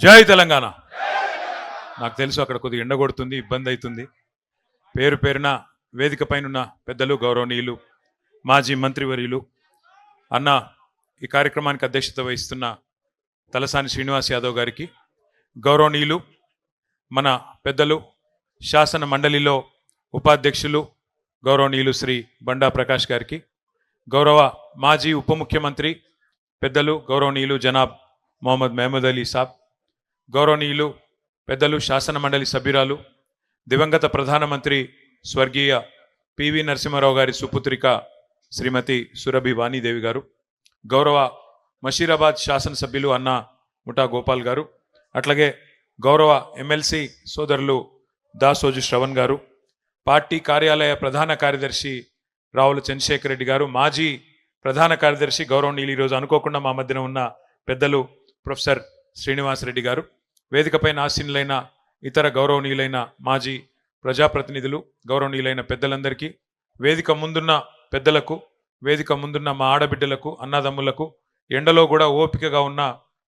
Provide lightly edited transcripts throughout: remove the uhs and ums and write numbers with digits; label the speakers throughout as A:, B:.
A: జై తెలంగాణ. నాకు తెలుసు అక్కడ కొద్దిగా ఎండ కొడుతుంది, ఇబ్బంది అవుతుంది. పేరు పేరున వేదిక పైన పెద్దలు, గౌరవనీయులు, మాజీ మంత్రివర్యులు, అన్న ఈ కార్యక్రమానికి అధ్యక్షత వహిస్తున్న తలసాని శ్రీనివాస్ యాదవ్ గారికి, గౌరవనీయులు మన పెద్దలు శాసన మండలిలో ఉపాధ్యక్షులు గౌరవనీయులు శ్రీ బండా ప్రకాష్ గారికి, గౌరవ మాజీ ఉప ముఖ్యమంత్రి పెద్దలు గౌరవనీయులు జనాబ్ మొహమ్మద్ మహమూద్ అలీ సాబ్, గౌరవనీయులు పెద్దలు శాసన మండలి సభ్యురాలు దివంగత ప్రధానమంత్రి స్వర్గీయ పివి నరసింహారావు గారి సుపుత్రిక శ్రీమతి సురభి వాణీదేవి గారు, గౌరవ మషీరాబాద్ శాసనసభ్యులు అన్న ముఠా గోపాల్ గారు, అట్లాగే గౌరవ ఎమ్మెల్సీ సోదరులు దాసోజు శ్రవణ్ గారు, పార్టీ కార్యాలయ ప్రధాన కార్యదర్శి రావుల చంద్రశేఖర్ రెడ్డి గారు, మాజీ ప్రధాన కార్యదర్శి గౌరవనీయులు ఈరోజు అనుకోకుండా మా మధ్యన ఉన్న పెద్దలు ప్రొఫెసర్ శ్రీనివాస్ రెడ్డి గారు, వేదికపైన ఆసీనులైన ఇతర గౌరవనీయులైన మాజీ ప్రజాప్రతినిధులు, గౌరవనీయులైన పెద్దలందరికీ, వేదిక ముందున్న పెద్దలకు, వేదిక ముందున్న మా ఆడబిడ్డలకు, అన్నదమ్ములకు, ఎండలో కూడా ఓపికగా ఉన్న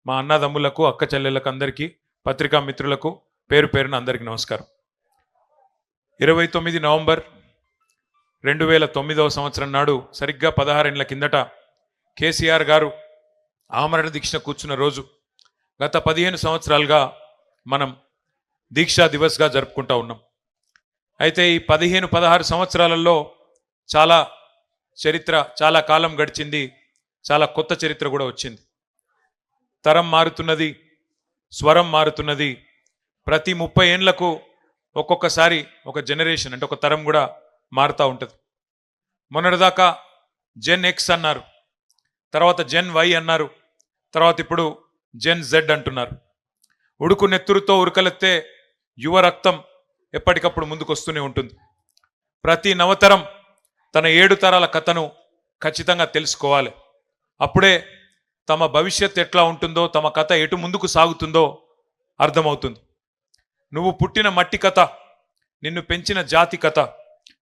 A: మా అన్నదమ్ములకు, అక్క చెల్లెళ్ళకు అందరికీ, పత్రికా మిత్రులకు పేరు పేరున అందరికీ నమస్కారం. 29 నవంబర్ 2009 సంవత్సరం నాడు సరిగ్గా 16 ఏళ్ల కిందట కేసీఆర్ గారు ఆమరణ దీక్ష కూర్చున్న రోజు. గత 15 సంవత్సరాలుగా మనం దీక్షా దివస్గా జరుపుకుంటూ ఉన్నాం. అయితే ఈ 15-16 సంవత్సరాలలో చాలా చరిత్ర, చాలా కాలం గడిచింది, చాలా కొత్త చరిత్ర కూడా వచ్చింది. తరం మారుతున్నది, స్వరం మారుతున్నది. ప్రతి 30 ఏండ్లకు ఒక్కొక్కసారి ఒక జనరేషన్ అంటే ఒక తరం కూడా మారుతూ ఉంటుంది. మొన్నటిదాకా జెన్ ఎక్స్ అన్నారు, తర్వాత జెన్ వై అన్నారు, తర్వాత ఇప్పుడు జెన్ జెడ్ అంటున్నారు. ఉడుకు నెత్తురుతో ఉరకలెత్తే యువ రక్తం ఎప్పటికప్పుడు ముందుకు వస్తూనే ఉంటుంది. ప్రతి నవతరం తన 7 తరాల కథను ఖచ్చితంగా తెలుసుకోవాలి. అప్పుడే తమ భవిష్యత్ ఎట్లా ఉంటుందో, తమ కథ ఎటు ముందుకు సాగుతుందో అర్థమవుతుంది. నువ్వు పుట్టిన మట్టి కథ, నిన్ను పెంచిన జాతి కథ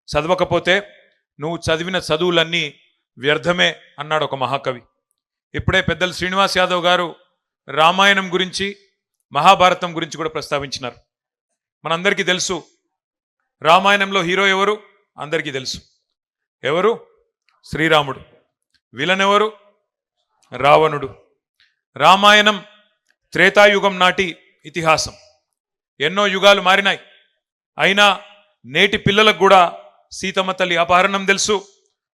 A: చదవకపోతే నువ్వు చదివిన చదువులన్నీ వ్యర్థమే అన్నాడు ఒక మహాకవి. ఇప్పుడే పెద్దలు శ్రీనివాస్ యాదవ్ గారు రామాయణం గురించి, మహాభారతం గురించి కూడా ప్రస్తావించినారు. మనందరికీ తెలుసు రామాయణంలో హీరో ఎవరు, అందరికీ తెలుసు. ఎవరు? శ్రీరాముడు. విలన్ ఎవరు? రావణుడు. రామాయణం త్రేతాయుగం నాటి ఇతిహాసం. ఎన్నో యుగాలు మారినాయి, అయినా నేటి పిల్లలకు కూడా సీతమ్మ తల్లి అపహరణం తెలుసు,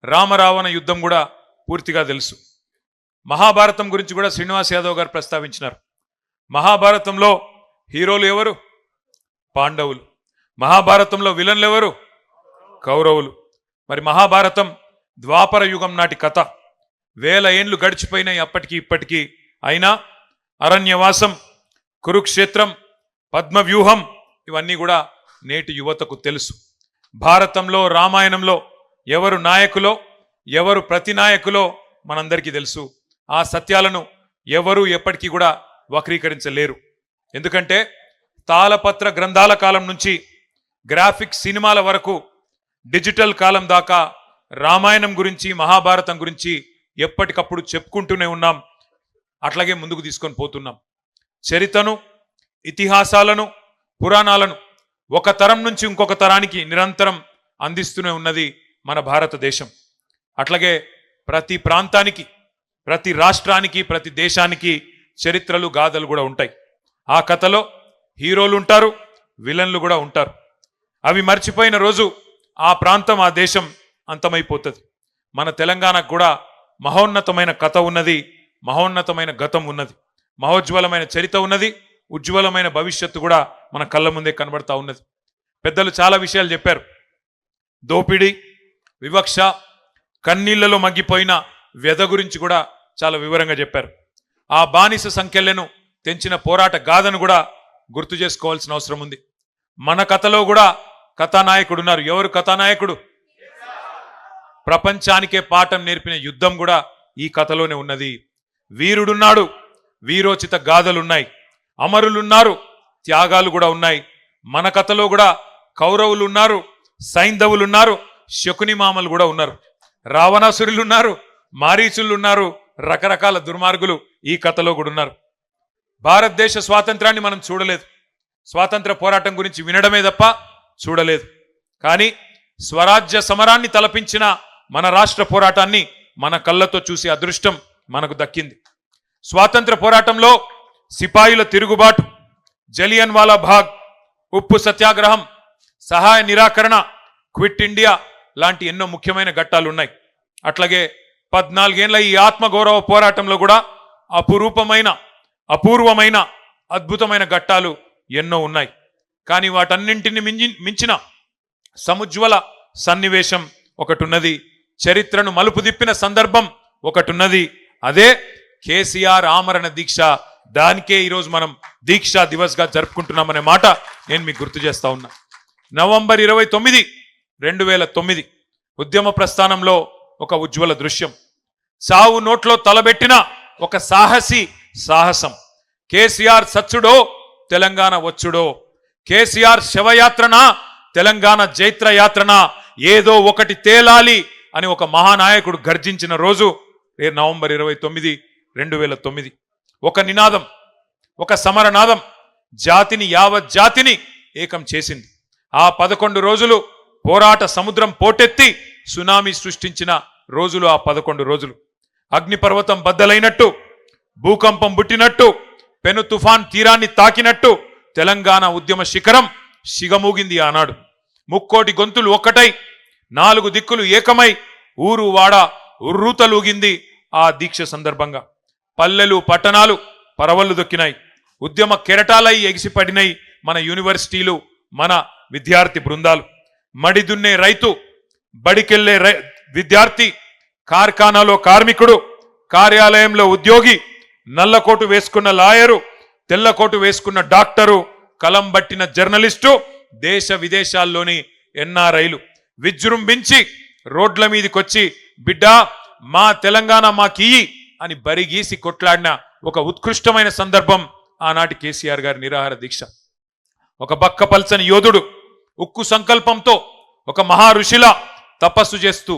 A: రామరావణ యుద్ధం కూడా పూర్తిగా తెలుసు. మహాభారతం గురించి కూడా శ్రీనివాస్ యాదవ్ గారు ప్రస్తావించినారు. మహాభారతంలో హీరోలు ఎవరు? పాండవులు. మహాభారతంలో విలన్లు ఎవరు? కౌరవులు. మరి మహాభారతం ద్వాపర యుగం నాటి కథ. 1000 ఏండ్లు గడిచిపోయినాయి అప్పటికి ఇప్పటికీ. అయినా అరణ్యవాసం, కురుక్షేత్రం, పద్మవ్యూహం ఇవన్నీ కూడా నేటి యువతకు తెలుసు. భారతంలో, రామాయణంలో ఎవరు నాయకులో, ఎవరు ప్రతినాయకులో మనందరికీ తెలుసు. ఆ సత్యాలను ఎవరు ఎప్పటికీ కూడా వక్రీకరించలేరు. ఎందుకంటే తాళపత్ర గ్రంథాల కాలం నుంచి గ్రాఫిక్ సినిమాల వరకు, డిజిటల్ కాలం దాకా రామాయణం గురించి, మహాభారతం గురించి ఎప్పటికప్పుడు చెప్పుకుంటూనే ఉన్నాం. అట్లాగే ముందుకు తీసుకొని పోతున్నాం. చరిత్రను, ఇతిహాసాలను, పురాణాలను ఒక తరం నుంచి ఇంకొక తరానికి నిరంతరం అందిస్తూనే ఉన్నది మన భారతదేశం. అట్లాగే ప్రతి ప్రాంతానికి, ప్రతి రాష్ట్రానికి, ప్రతి దేశానికి చరిత్రలు, గాథలు కూడా ఉంటాయి. ఆ కథలో హీరోలు ఉంటారు, విలన్లు కూడా ఉంటారు. అవి మర్చిపోయిన రోజు ఆ ప్రాంతం, ఆ దేశం అంతమైపోతుంది. మన తెలంగాణకు కూడా మహోన్నతమైన కథ ఉన్నది, మహోన్నతమైన గతం ఉన్నది, మహోజ్వలమైన చరిత్ర ఉన్నది, ఉజ్వలమైన భవిష్యత్తు కూడా మన కళ్ళ ముందే కనబడతా ఉన్నది. పెద్దలు చాలా విషయాలు చెప్పారు. దోపిడీ, వివక్ష, కన్నీళ్లలో మగ్గిపోయిన వ్యధ గురించి కూడా చాలా వివరంగా చెప్పారు. ఆ బానిస సంఖ్యలను తెంచిన పోరాట గాథను కూడా గుర్తు చేసుకోవాల్సిన అవసరం ఉంది. మన కథలో కూడా కథానాయకుడు ఉన్నారు. ఎవరు కథానాయకుడు? ప్రపంచానికే పాఠం నేర్పిన యుద్ధం కూడా ఈ కథలోనే ఉన్నది. వీరుడున్నాడు, వీరోచిత గాథలున్నాయి, అమరులున్నారు, త్యాగాలు కూడా ఉన్నాయి. మన కథలో కూడా కౌరవులు ఉన్నారు, సైంధవులు ఉన్నారు, శకుని మామలు కూడా ఉన్నారు, రావణాసురులు ఉన్నారు, మారీచులు ఉన్నారు, రకరకాల దుర్మార్గులు ఈ కథలో కూడా ఉన్నారు. భారతదేశ స్వాతంత్రాన్ని మనం చూడలేదు, స్వాతంత్ర పోరాటం గురించి వినడమే తప్ప చూడలేదు. కానీ స్వరాజ్య సమరాన్ని తలపించిన మన రాష్ట్ర పోరాటాన్ని మన కళ్ళతో చూసే అదృష్టం మనకు దక్కింది. స్వాతంత్ర పోరాటంలో సిపాయిల తిరుగుబాటు, జలియన్ వాలా బాగ్, ఉప్పు సత్యాగ్రహం, సహాయ నిరాకరణ, క్విట్ ఇండియా లాంటి ఎన్నో ముఖ్యమైన ఘట్టాలు ఉన్నాయి. అట్లాగే 14 ఏళ్ల ఈ ఆత్మగౌరవ పోరాటంలో కూడా అపూర్వమైన అద్భుతమైన ఘట్టాలు ఎన్నో ఉన్నాయి. కానీ వాటన్నింటిని మించిన సముజ్వల సన్నివేశం ఒకటున్నది, చరిత్రను మలుపు తిప్పిన సందర్భం ఒకటున్నది. అదే కేసీఆర్ ఆమరణ దీక్ష. దానికే ఈరోజు మనం దీక్షా దివస్గా జరుపుకుంటున్నామనే మాట నేను మీకు గుర్తు చేస్తా ఉన్నా. నవంబర్ 29, 2009 ఉద్యమ ప్రస్థానంలో ఒక ఉజ్వల దృశ్యం. చావు నోట్లో తలబెట్టిన ఒక సాహసం. కేసీఆర్ సచ్చుడో తెలంగాణ వచ్చుడో, కేసీఆర్ శవయాత్రన తెలంగాణ జైత్రయాత్రన, ఏదో ఒకటి తేలాలి అని ఒక మహానాయకుడు గర్జించిన రోజు నవంబర్ 29, 2009. ఒక నినాదం, ఒక సమరనాదం యావత్ జాతిని ఏకం చేసింది. ఆ 11 రోజులు పోరాట సముద్రం పోటెత్తి సునామీ సృష్టించిన రోజులు ఆ 11 రోజులు. అగ్నిపర్వతం బద్దలైనట్టు, భూకంపం పుట్టినట్టు, పెను తుఫాన్ తీరాన్ని తాకినట్టు తెలంగాణ ఉద్యమ శిఖరం సిగమూగింది ఆనాడు. ముక్కోటి గొంతులు ఒక్కటై, 4 దిక్కులు ఏకమై, ఊరు వాడ ఉర్రూతలూగింది ఆ దీక్ష సందర్భంగా. పల్లెలు పట్టణాలు పరవళ్లు దొక్కినాయి, ఉద్యమ కెరటాలై ఎగిసిపడినాయి మన యూనివర్సిటీలు, మన విద్యార్థి బృందాలు. మడిదున్నే రైతు, బడికెళ్లే విద్యార్థి, కార్ఖానాలో కార్మికుడు, కార్యాలయంలో ఉద్యోగి, నల్లకోటు వేసుకున్న లాయరు, తెల్లకోటు వేసుకున్న డాక్టరు, కలం బట్టిన జర్నలిస్టు, దేశ విదేశాల్లోని ఎన్ఆర్ఐలు విజృంభించి రోడ్ల మీదకొచ్చి బిడ్డా మా తెలంగాణ మాకియ్యి అని బరిగీసి కొట్లాడిన ఒక ఉత్కృష్టమైన సందర్భం ఆనాటి కేసీఆర్ గారి నిరాహార దీక్ష. ఒక బక్కపల్చని యోధుడు ఉక్కు సంకల్పంతో ఒక మహా ఋషిలా తపస్సు చేస్తూ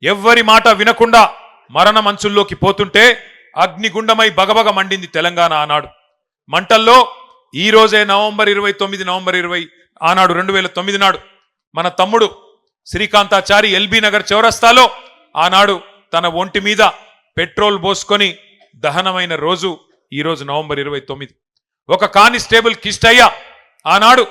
A: ఎవ్వరి మాట వినకుండా మరణ మంచుల్లోకి పోతుంటే అగ్నిగుండమై బగబగ మండింది తెలంగాణ ఆనాడు. మంటల్లో ఈ రోజే నవంబర్ 20 ఆనాడు 2009 నాడు మన తమ్ముడు శ్రీకాంతాచారి ఎల్బీ నగర్ చౌరస్తాలో ఆనాడు తన ఒంటి మీద పెట్రోల్ పోసుకొని దహనమైన రోజు ఈరోజు నవంబర్ 29. ఒక కానిస్టేబుల్ కిష్టయ్య ఆనాడు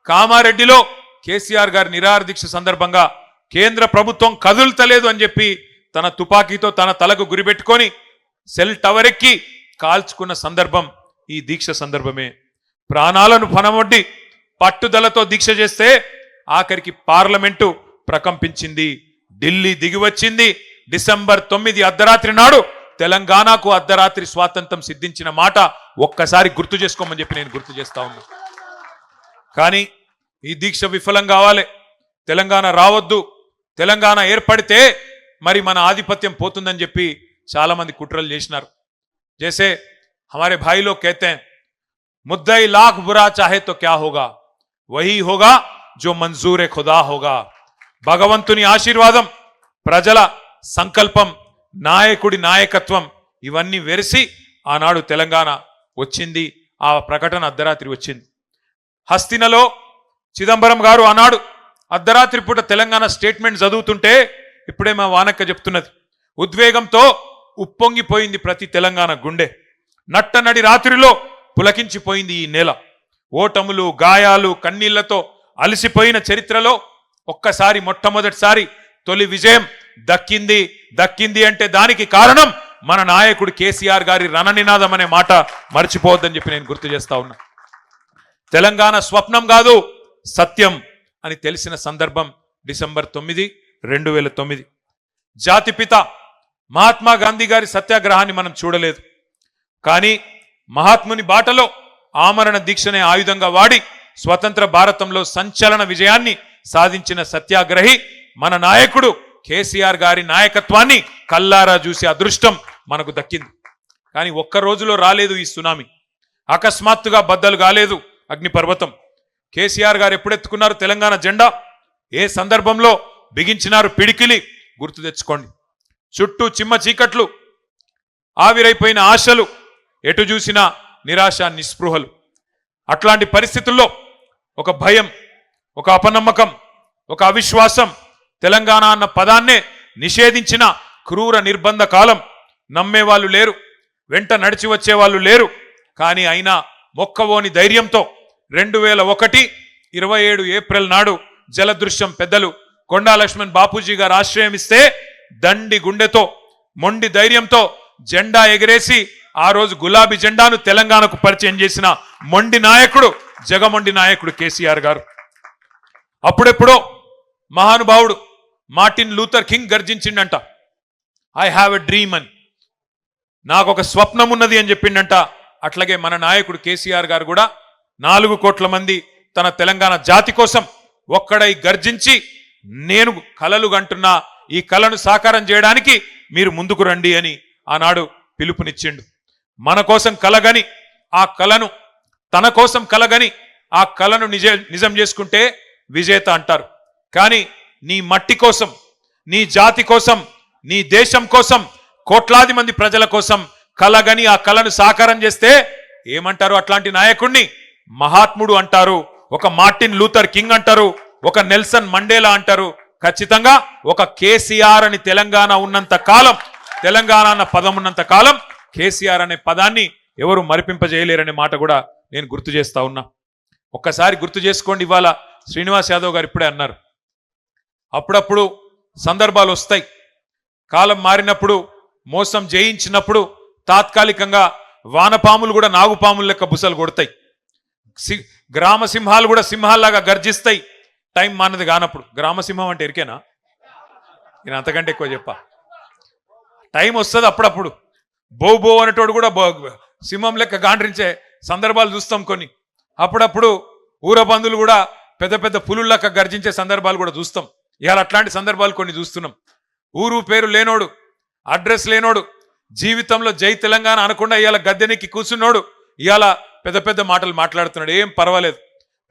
A: కామారెడ్డిలో కేసీఆర్ గారి నిరాహార దీక్ష సందర్భంగా కేంద్ర ప్రభుత్వం కదులుతలేదు అని చెప్పి తన తుపాకీతో తన తలకు గురిపెట్టుకొని సెల్ టవర్ ఎక్కి కాల్చుకున్న సందర్భం ఈ దీక్ష సందర్భమే. ప్రాణాలను పనమొడ్డి పట్టుదలతో దీక్ష చేస్తే ఆఖరికి పార్లమెంటు ప్రకంపించింది, ఢిల్లీ దిగివచ్చింది. డిసెంబర్ 9 అర్ధరాత్రి నాడు తెలంగాణకు అర్ధరాత్రి స్వాతంత్రం సిద్ధించిన మాట ఒక్కసారి గుర్తు చేసుకోమని చెప్పి నేను గుర్తు చేస్తా ఉన్నా. కానీ ఈ దీక్ష విఫలం కావాలి, తెలంగాణ రావద్దు, తెలంగాణ ఏర్పడితే మరి మన ఆధిపత్యం పోతుందని చెప్పి చాలా మంది కుట్రలు చేసినారు. జైసే हमारे भाई लोग कहते हैं, मुद्दई लाख बुरा चाहे तो क्या होगा, वही होगा जो मंजूर खुदा होगा. భగవంతుని ఆశీర్వాదం, ప్రజల సంకల్పం, నాయకుడి నాయకత్వం ఇవన్నీ వెరిసి ఆనాడు తెలంగాణ వచ్చింది. ఆ ప్రకటన అర్ధరాత్రి వచ్చింది. హస్తినలో చిదంబరం గారు ఆనాడు అర్ధరాత్రి పూట తెలంగాణ స్టేట్మెంట్ చదువుతుంటే ఇప్పుడే మా వానక్క చెప్తున్నది, ఉద్వేగంతో ఉప్పొంగిపోయింది ప్రతి తెలంగాణ గుండె. నట్టనడి రాత్రిలో పులకించిపోయింది ఈ నేల. ఓటములు, గాయాలు, కన్నీళ్లతో అలసిపోయిన చరిత్రలో ఒక్కసారి మొట్టమొదటిసారి తొలి విజయం దక్కింది అంటే దానికి కారణం మన నాయకుడు కేసీఆర్ గారి రణనినాదం అనే మాట మర్చిపోవద్దని చెప్పి నేను గుర్తు చేస్తా ఉన్నా. తెలంగాణ స్వప్నం కాదు సత్యం అని తెలిసిన సందర్భం డిసెంబర్ 9, 2009. జాతిపిత మహాత్మా గాంధీ గారి సత్యాగ్రహాన్ని మనం చూడలేదు, కానీ మహాత్ముని బాటలో ఆమరణ దీక్షనే ఆయుధంగా వాడి స్వతంత్ర భారతంలో సంచలన విజయాన్ని సాధించిన సత్యాగ్రహి మన నాయకుడు కేసీఆర్ గారి నాయకత్వాన్ని కల్లారా చూసే అదృష్టం మనకు దక్కింది. కానీ ఒక్క రోజులో రాలేదు ఈ సునామీ, అకస్మాత్తుగా బద్దలు కాలేదు అగ్నిపర్వతం. కేసీఆర్ గారు ఎప్పుడెత్తుకున్నారు తెలంగాణ జెండా, ఏ సందర్భంలో బిగించినారు పిడికిలి గుర్తు తెచ్చుకోండి. చుట్టూ చిమ్మ చీకట్లు, ఆవిరైపోయిన ఆశలు, ఎటు చూసినా నిరాశ నిస్పృహలు. అట్లాంటి పరిస్థితుల్లో ఒక భయం, ఒక అపనమ్మకం, ఒక అవిశ్వాసం, తెలంగాణ అన్న పదాన్నే నిషేధించిన క్రూర నిర్బంధ కాలం. నమ్మేవాళ్ళు లేరు, వెంట నడిచి వచ్చేవాళ్ళు లేరు. కానీ అయినా మొక్కవోని ధైర్యంతో 2001 27 ఏప్రిల్ నాడు జలదృశ్యం పెద్దలు కొండా లక్ష్మణ్ బాపూజీ గారు ఆశ్రయం ఇస్తే దండి గుండెతో మొండి ధైర్యంతో జెండా ఎగిరేసి ఆ రోజు గులాబీ జెండాను తెలంగాణకు పరిచయం చేసిన మొండి నాయకుడు, జగమొండి నాయకుడు కేసీఆర్ గారు. అప్పుడెప్పుడో మహానుభావుడు మార్టిన్ లూథర్ కింగ్ గర్జించిండంట, ఐ హ్యావ్ ఎ డ్రీమ్ అని, నాకు ఒక స్వప్నం ఉన్నది అని చెప్పిండంట. అట్లాగే మన నాయకుడు కేసీఆర్ గారు కూడా 4 కోట్ల మంది తన తెలంగాణ జాతి కోసం ఒక్కడై గర్జించి నేను కలలు గంటున్నా, ఈ కలను సాకారం చేయడానికి మీరు ముందుకు రండి అని ఆనాడు పిలుపునిచ్చిండు. మన కోసం కలగని ఆ కలను, తన కోసం కలగని ఆ కలను నిజం చేసుకుంటే విజేత అంటారు. కానీ నీ మట్టి కోసం, నీ జాతి కోసం, నీ దేశం కోసం, కోట్లాది మంది ప్రజల కోసం కలగని ఆ కలను సాకారం చేస్తే ఏమంటారు? అట్లాంటి నాయకుడిని మహాత్ముడు అంటారు, ఒక మార్టిన్ లూథర్ కింగ్ అంటారు, ఒక నెల్సన్ మండేలా అంటారు. ఖచ్చితంగా ఒక కేసీఆర్ అని తెలంగాణ ఉన్నంత కాలం, తెలంగాణ అన్న పదం ఉన్నంత కాలం కేసీఆర్ అనే పదాన్ని ఎవరు మరిపింపజేయలేరనే మాట కూడా నేను గుర్తు చేస్తా ఉన్నా. ఒక్కసారి గుర్తు చేసుకోండి. ఇవాళ శ్రీనివాస్ యాదవ్ గారు ఇప్పుడే అన్నారు, అప్పుడప్పుడు సందర్భాలు వస్తాయి, కాలం మారినప్పుడు, మోసం జయించినప్పుడు తాత్కాలికంగా వానపాములు కూడా నాగుపాములు లెక్క బుసలు కొడతాయి, గ్రామ సింహాలు కూడా సింహాల్లాగా గర్జిస్తాయి టైం మానది కానప్పుడు. గ్రామసింహం అంటే ఎరికేనా? నేను అంతకంటే ఎక్కువ చెప్పా. టైం వస్తుంది అప్పుడప్పుడు, బో బో అనేటోడు కూడా సింహం లెక్క గాండ్రించే సందర్భాలు చూస్తాం కొన్ని. అప్పుడప్పుడు ఊరబందులు కూడా పెద్ద పెద్ద పులులెక్క గర్జించే సందర్భాలు కూడా చూస్తాం. ఇవాళ అట్లాంటి సందర్భాలు కొన్ని చూస్తున్నాం. ఊరు పేరు లేనోడు, అడ్రస్ లేనోడు, జీవితంలో జై తెలంగాణ అనకుండా ఇవాళ గద్దెనెక్కి కూర్చున్నోడు ఇవాళ పెద్ద పెద్ద మాటలు మాట్లాడుతున్నాడు. ఏం పర్వాలేదు,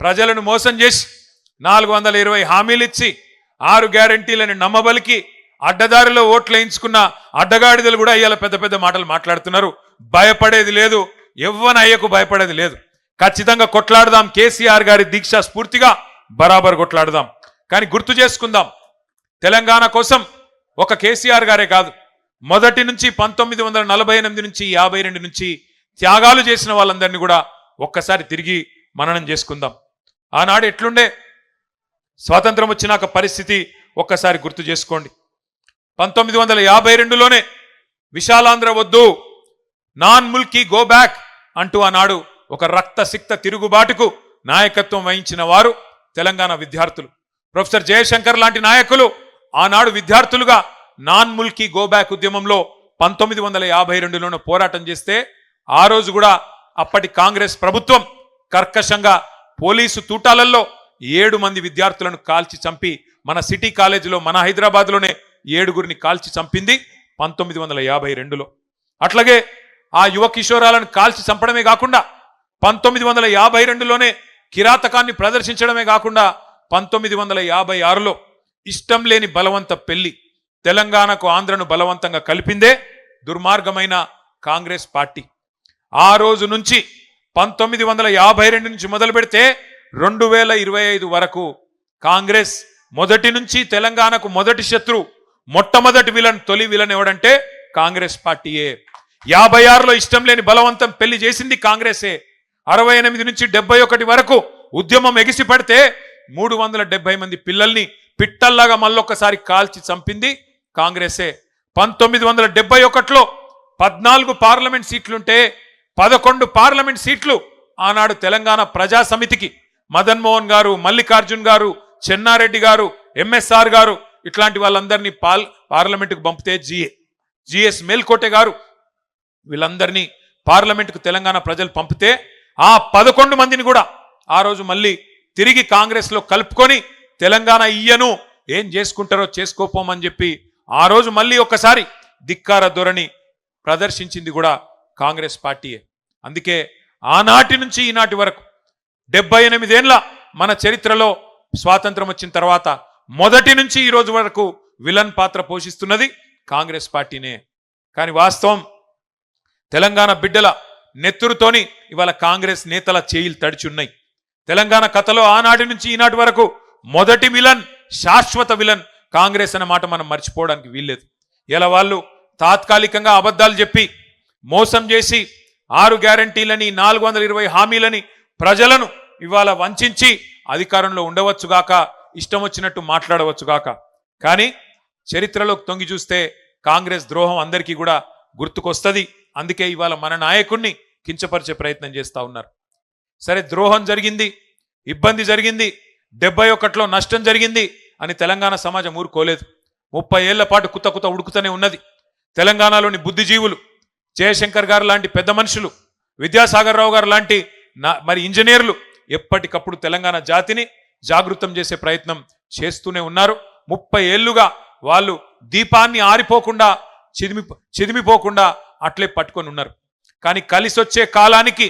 A: ప్రజలను మోసం చేసి 420 హామీలు ఇచ్చి 6 గ్యారంటీలని నమ్మబలికి అడ్డదారిలో ఓట్లు వేయించుకున్న అడ్డగాడిదలు కూడా ఇవాళ పెద్ద పెద్ద మాటలు మాట్లాడుతున్నారు. భయపడేది లేదు, ఎవ్వన అయ్యకు భయపడేది లేదు. ఖచ్చితంగా కొట్లాడదాం, కేసీఆర్ గారి దీక్ష స్ఫూర్తిగా బరాబర్ కొట్లాడదాం. కానీ గుర్తు చేసుకుందాం, తెలంగాణ కోసం ఒక కేసీఆర్ గారే కాదు, మొదటి నుంచి 1948 నుంచి 52 నుంచి త్యాగాలు చేసిన వాళ్ళందరినీ కూడా ఒక్కసారి తిరిగి మననం చేసుకుందాం. ఆనాడు ఎట్లుండే, స్వాతంత్రం వచ్చినాక పరిస్థితి ఒక్కసారి గుర్తు చేసుకోండి. 1952లోనే విశాలాంధ్ర వద్దు, నాన్ ముల్కీ గో బ్యాక్ అంటూ ఆనాడు ఒక రక్తసిక్త తిరుగుబాటుకు నాయకత్వం వహించిన వారు తెలంగాణ విద్యార్థులు. ప్రొఫెసర్ జయశంకర్ లాంటి నాయకులు ఆనాడు విద్యార్థులుగా నాన్ ముల్కీ గో బ్యాక్ ఉద్యమంలో 1952లోనే పోరాటం చేస్తే ఆ రోజు కూడా అప్పటి కాంగ్రెస్ ప్రభుత్వం కర్కశంగా పోలీసు తూటాలలో 7 మంది విద్యార్థులను కాల్చి చంపి, మన సిటీ కాలేజీలో మన హైదరాబాద్లోనే 7గురిని కాల్చి చంపింది 1952లో. అట్లాగే ఆ యువ కిషోరాలను కాల్చి చంపడమే కాకుండా 1952లోనే కిరాతకాన్ని ప్రదర్శించడమే కాకుండా 1956లో ఇష్టం లేని బలవంత పెళ్లి, తెలంగాణకు ఆంధ్రను బలవంతంగా కలిపిందే దుర్మార్గమైన కాంగ్రెస్ పార్టీ. ఆ రోజు నుంచి 1952 నుంచి మొదలు పెడితే 2025 వరకు కాంగ్రెస్ మొదటి నుంచి తెలంగాణకు మొదటి శత్రు, మొట్టమొదటి విలన్, తొలి విలన్ ఎవడంటే కాంగ్రెస్ పార్టీయే. 56లో ఇష్టం లేని బలవంతం పెళ్లి చేసింది కాంగ్రెసే. 68 నుంచి 71 వరకు ఉద్యమం ఎగిసి పడితే 370 మంది పిల్లల్ని పిట్టల్లాగా మళ్ళొక్కసారి కాల్చి చంపింది కాంగ్రెసే. 1971లో 14 పార్లమెంట్ సీట్లుంటే 11 పార్లమెంట్ సీట్లు ఆనాడు తెలంగాణ ప్రజా సమితికి మదన్మోహన్ గారు, మల్లికార్జున్ గారు, చెన్నారెడ్డి గారు, ఎంఎస్ఆర్ గారు ఇట్లాంటి వాళ్ళందరినీ పార్లమెంటుకు పంపితే జిఎస్ మేల్కోటె గారు వీళ్ళందరినీ పార్లమెంటుకు తెలంగాణ ప్రజలు పంపితే ఆ 11 మందిని కూడా ఆ రోజు మళ్ళీ తిరిగి కాంగ్రెస్లో కలుపుకొని తెలంగాణ ఇయ్యను, ఏం చేసుకుంటారో చేసుకోపోమని చెప్పి ఆ రోజు మళ్ళీ ఒక్కసారి ధిక్కార ధోరణి ప్రదర్శించింది కూడా కాంగ్రెస్ పార్టీయే. అందుకే ఆనాటి నుంచి ఈనాటి వరకు 78 ఏళ్ల మన చరిత్రలో స్వాతంత్రం వచ్చిన తర్వాత మొదటి నుంచి ఈ రోజు వరకు విలన్ పాత్ర పోషిస్తున్నది కాంగ్రెస్ పార్టీనే. కానీ వాస్తవం తెలంగాణ బిడ్డల నెత్తురుతోని ఇవాళ కాంగ్రెస్ నేతల చేయిలు తడిచున్నాయి. తెలంగాణ కథలో ఆనాటి నుంచి ఈనాటి వరకు మొదటి విలన్, శాశ్వత విలన్ కాంగ్రెస్ అన్న మాట మనం మర్చిపోవడానికి వీల్లేదు. ఇలా వాళ్ళు తాత్కాలికంగా అబద్ధాలు చెప్పి మోసం చేసి 6 గ్యారంటీలని 420 హామీలని ప్రజలను ఇవాళ వంచి అధికారంలో ఉండవచ్చుగాక, ఇష్టం వచ్చినట్టు మాట్లాడవచ్చుగాక. కానీ చరిత్రలోకి తొంగి చూస్తే కాంగ్రెస్ ద్రోహం అందరికీ కూడా గుర్తుకొస్తుంది. అందుకే ఇవాళ మన నాయకుడిని కించపరిచే ప్రయత్నం చేస్తూ ఉన్నారు. సరే, ద్రోహం జరిగింది, ఇబ్బంది జరిగింది, 71లో నష్టం జరిగింది అని తెలంగాణ సమాజం ఊరుకోలేదు. 30 ఏళ్ల పాటు కుత ఉడుకుతూనే ఉన్నది. తెలంగాణలోని బుద్ధిజీవులు, జయశంకర్ గారు లాంటి పెద్ద మనుషులు, విద్యాసాగర్ రావు గారు లాంటి మరి ఇంజనీర్లు ఎప్పటికప్పుడు తెలంగాణ జాతిని జాగృతం చేసే ప్రయత్నం చేస్తూనే ఉన్నారు. 30 ఏళ్లుగా వాళ్ళు దీపాన్ని ఆరిపోకుండా చిదిమిపోకుండా అట్లే పట్టుకొని ఉన్నారు. కానీ కలిసొచ్చే కాలానికి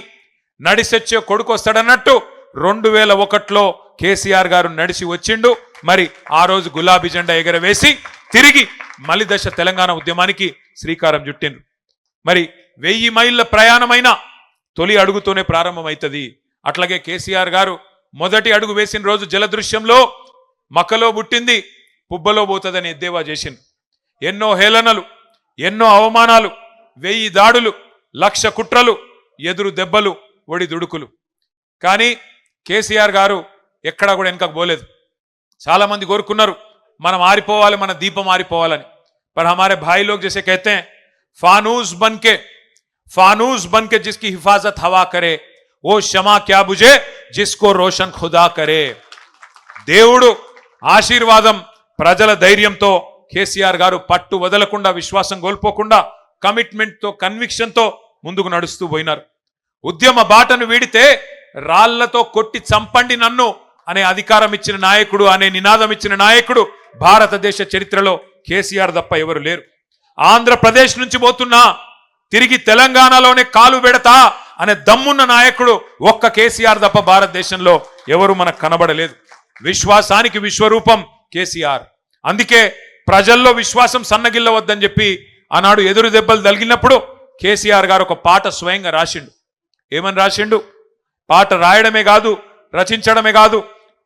A: నడిసొచ్చే కొడుకు వస్తాడన్నట్టు 2001లో కేసీఆర్ గారు నడిచి వచ్చిండు. మరి ఆ రోజు గులాబీ జెండా ఎగరవేసి తిరిగి మలి దశ తెలంగాణ ఉద్యమానికి శ్రీకారం చుట్టిండ్రు. మరి 1000 మైళ్ళ ప్రయాణమైన తొలి అడుగుతోనే ప్రారంభమవుతుంది. అట్లాగే కేసీఆర్ గారు మొదటి అడుగు వేసిన రోజు జలదృశ్యంలో మక్కలో పుట్టింది పుబ్బలో పోతుందని ఎద్దేవా చేసిండు. ఎన్నో హేళనలు, ఎన్నో అవమానాలు, 1000 దాడులు, 1,00,000 కుట్రలు, ఎదురు దెబ్బలు, ఒడి దుడుకులు. కానీ కేసీఆర్ గారు ఎక్కడా కూడా వెనకకు పోలేదు. చాలా మంది కోరుకున్నారు మనం ఆరిపోవాలి, మన దీపం ఆరిపోవాలని. पर हमारे भाई लोग जैसे कहते हैं फानूस बन के जिसकी हिफाजत हवा करे वो शमा क्या बुझे जिसको रोशन खुदा करे. దేవుడు ఆశీర్వాదం, ప్రజల ధైర్యంతో కేసీఆర్ గారు పట్టు వదలకుండా, విశ్వాసం కోల్పోకుండా, కమిట్మెంట్తో, కన్విక్షన్తో ముందుకు నడుస్తూ పోయినారు. ఉద్యమ బాటను వీడితే రాళ్లతో కొట్టి చంపండి నన్ను అనే అధికారం ఇచ్చిన నాయకుడు, అనే నినాదం ఇచ్చిన నాయకుడు భారతదేశ చరిత్రలో కేసీఆర్ తప్ప ఎవరు లేరు. ఆంధ్రప్రదేశ్ నుంచి పోతున్నా తిరిగి తెలంగాణలోనే కాలు పెడతా అనే దమ్మున్న నాయకుడు ఒక్క కేసీఆర్ తప్ప భారతదేశంలో ఎవరు మనకు కనబడలేదు. విశ్వాసానికి విశ్వరూపం కేసీఆర్. అందుకే ప్రజల్లో విశ్వాసం సన్నగిల్లవద్దని చెప్పి ఆనాడు ఎదురు దెబ్బలు తగిలినప్పుడు కేసీఆర్ గారు ఒక పాట స్వయంగా రాసిండు. ఏమని రాసిండు? పాట రాయడమే కాదు, రచించడమే కాదు,